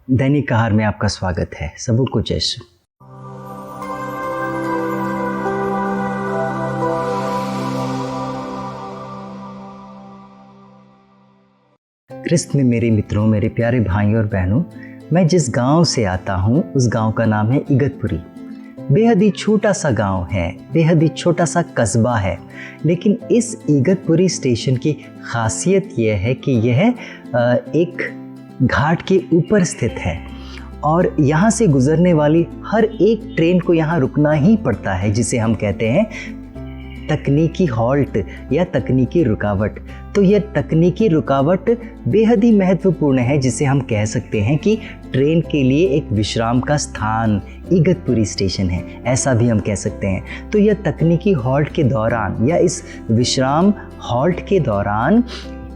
दैनिक आहार में आपका स्वागत है। सबको जय यीशु। ख्रिस्त में मेरे मित्रों, मेरे प्यारे भाइयों और बहनों, मैं जिस गांव से आता हूं उस गांव का नाम है इगतपुरी। बेहद ही छोटा सा गांव है, बेहद ही छोटा सा कस्बा है, लेकिन इस इगतपुरी स्टेशन की खासियत यह है कि यह एक घाट के ऊपर स्थित है और यहाँ से गुजरने वाली हर एक ट्रेन को यहाँ रुकना ही पड़ता है, जिसे हम कहते हैं तकनीकी हॉल्ट या तकनीकी रुकावट। तो यह तकनीकी रुकावट बेहद ही महत्वपूर्ण है, जिसे हम कह सकते हैं कि ट्रेन के लिए एक विश्राम का स्थान इगतपुरी स्टेशन है, ऐसा भी हम कह सकते हैं। तो यह तकनीकी हॉल्ट के दौरान या इस विश्राम हॉल्ट के दौरान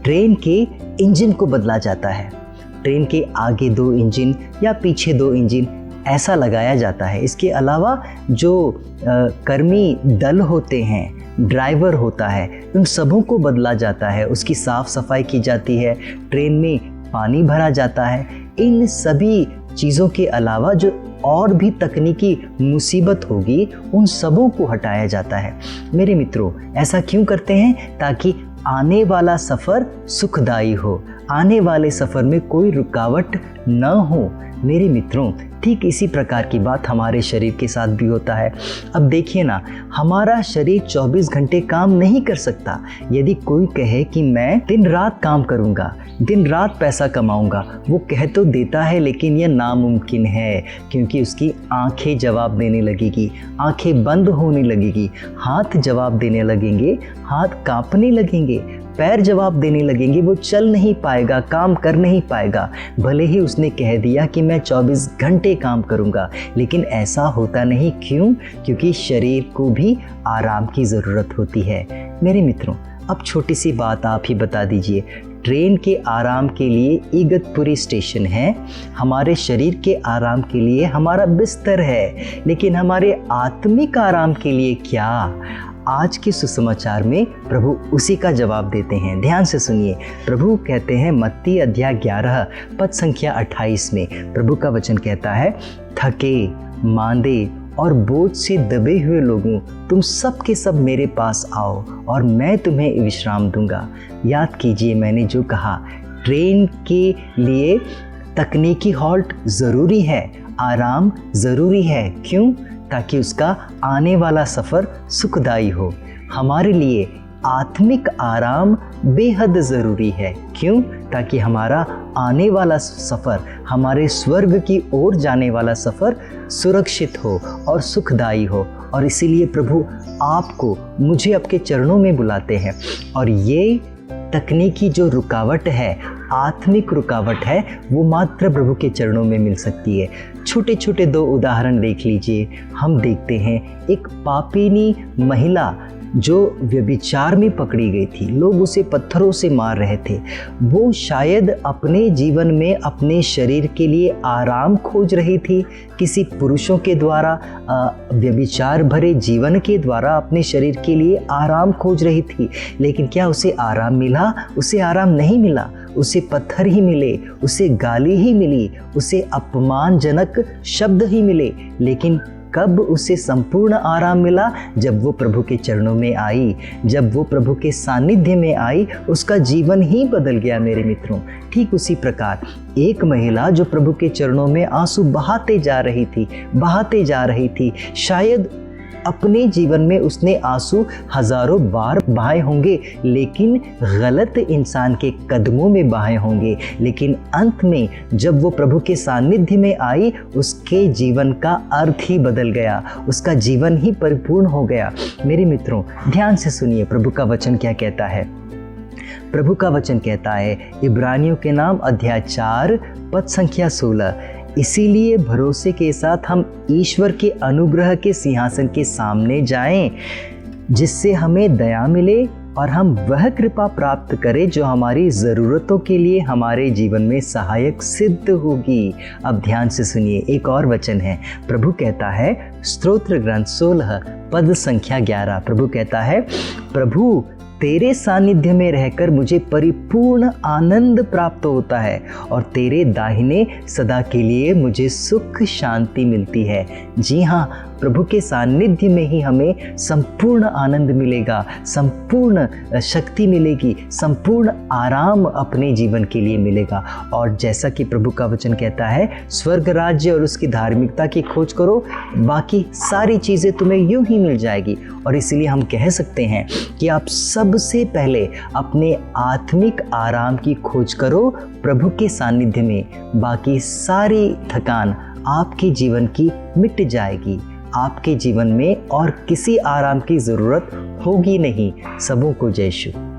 ट्रेन के इंजन को बदला जाता है। ट्रेन के आगे 2 इंजन या पीछे 2 इंजन ऐसा लगाया जाता है। इसके अलावा जो कर्मी दल होते हैं, ड्राइवर होता है, उन सबों को बदला जाता है, उसकी साफ़ सफाई की जाती है, ट्रेन में पानी भरा जाता है। इन सभी चीज़ों के अलावा जो और भी तकनीकी मुसीबत होगी उन सबों को हटाया जाता है। मेरे मित्रों, ऐसा क्यों करते हैं? ताकि आने वाला सफ़र सुखदायी हो, आने वाले सफ़र में कोई रुकावट न हो। मेरे मित्रों, ठीक इसी प्रकार की बात हमारे शरीर के साथ भी होता है। अब देखिए ना, हमारा शरीर 24 घंटे काम नहीं कर सकता। यदि कोई कहे कि मैं दिन रात काम करूंगा, दिन रात पैसा कमाऊंगा, वो कह तो देता है, लेकिन यह नामुमकिन है, क्योंकि उसकी आंखें जवाब देने लगेगी, आंखें बंद होने लगेगी, हाथ जवाब देने लगेंगे, हाथ कांपने लगेंगे, पैर जवाब देने लगेंगे, वो चल नहीं पाएगा, काम कर नहीं पाएगा। भले ही उसने कह दिया कि मैं 24 घंटे काम करूंगा, लेकिन ऐसा होता नहीं। क्यों? क्योंकि शरीर को भी आराम की ज़रूरत होती है। मेरे मित्रों, अब छोटी सी बात आप ही बता दीजिए। ट्रेन के आराम के लिए इगतपुरी स्टेशन है, हमारे शरीर के आराम के लिए हमारा बिस्तर है, लेकिन हमारे आत्मिक आराम के लिए क्या? आज के सुसमाचार में प्रभु उसी का जवाब देते हैं। ध्यान से सुनिए। प्रभु कहते हैं मत्ती अध्याय 11 पद संख्या 28 में प्रभु का वचन कहता है, थके मांदे और बोझ से दबे हुए लोगों, तुम सब के सब मेरे पास आओ और मैं तुम्हें विश्राम दूंगा। याद कीजिए मैंने जो कहा, ट्रेन के लिए तकनीकी हॉल्ट ज़रूरी है, आराम ज़रूरी है। क्यों? ताकि उसका आने वाला सफ़र सुखदायी हो। हमारे लिए आत्मिक आराम बेहद ज़रूरी है। क्यों? ताकि हमारा आने वाला सफ़र, हमारे स्वर्ग की ओर जाने वाला सफ़र सुरक्षित हो और सुखदायी हो। और इसीलिए प्रभु आपको, मुझे आपके चरणों में बुलाते हैं। और ये तकनीकी जो रुकावट है, आत्मिक रुकावट है, वो मात्र प्रभु के चरणों में मिल सकती है। छोटे छोटे 2 उदाहरण देख लीजिए। हम देखते हैं एक पापिनी महिला जो व्यभिचार में पकड़ी गई थी, लोग उसे पत्थरों से मार रहे थे। वो शायद अपने जीवन में अपने शरीर के लिए आराम खोज रही थी, किसी पुरुषों के द्वारा व्यभिचार भरे जीवन के द्वारा अपने शरीर के लिए आराम खोज रही थी। लेकिन क्या उसे आराम मिला? उसे आराम नहीं मिला। उसे पत्थर ही मिले, उसे गाली ही मिली, उसे अपमानजनक शब्द ही मिले। लेकिन कब उसे संपूर्ण आराम मिला? जब वो प्रभु के चरणों में आई, जब वो प्रभु के सानिध्य में आई, उसका जीवन ही बदल गया। मेरे मित्रों, ठीक उसी प्रकार एक महिला जो प्रभु के चरणों में आंसू बहाते जा रही थी, शायद अपने जीवन में उसने आंसू हजारों बार बहाए होंगे, लेकिन गलत इंसान के कदमों में बहाए होंगे। लेकिन अंत में जब वो प्रभु के सानिध्य में आई, उसके जीवन का अर्थ ही बदल गया, उसका जीवन ही परिपूर्ण हो गया। मेरे मित्रों, ध्यान से सुनिए प्रभु का वचन क्या कहता है। प्रभु का वचन कहता है, इब्रानियों के नाम अध्याय 4 पद संख्या 16, इसीलिए भरोसे के साथ हम ईश्वर के अनुग्रह के सिंहासन के सामने जाएं, जिससे हमें दया मिले और हम वह कृपा प्राप्त करें जो हमारी ज़रूरतों के लिए हमारे जीवन में सहायक सिद्ध होगी। अब ध्यान से सुनिए, एक और वचन है। प्रभु कहता है, स्तोत्र ग्रंथ 16 पद संख्या 11, प्रभु कहता है, प्रभु तेरे सानिध्य में रहकर मुझे परिपूर्ण आनंद प्राप्त होता है और तेरे दाहिने सदा के लिए मुझे सुख शांति मिलती है। जी हाँ, प्रभु के सानिध्य में ही हमें संपूर्ण आनंद मिलेगा, संपूर्ण शक्ति मिलेगी, संपूर्ण आराम अपने जीवन के लिए मिलेगा। और जैसा कि प्रभु का वचन कहता है, स्वर्ग राज्य और उसकी धार्मिकता की खोज करो, बाकी सारी चीज़ें तुम्हें यूं ही मिल जाएगी। और इसलिए हम कह सकते हैं कि आप सबसे पहले अपने आत्मिक आराम की खोज करो प्रभु के सानिध्य में, बाकी सारी थकान आपके जीवन की मिट जाएगी। आपके जीवन में और किसी आराम की ज़रूरत होगी नहीं। सबों को जय यीशु।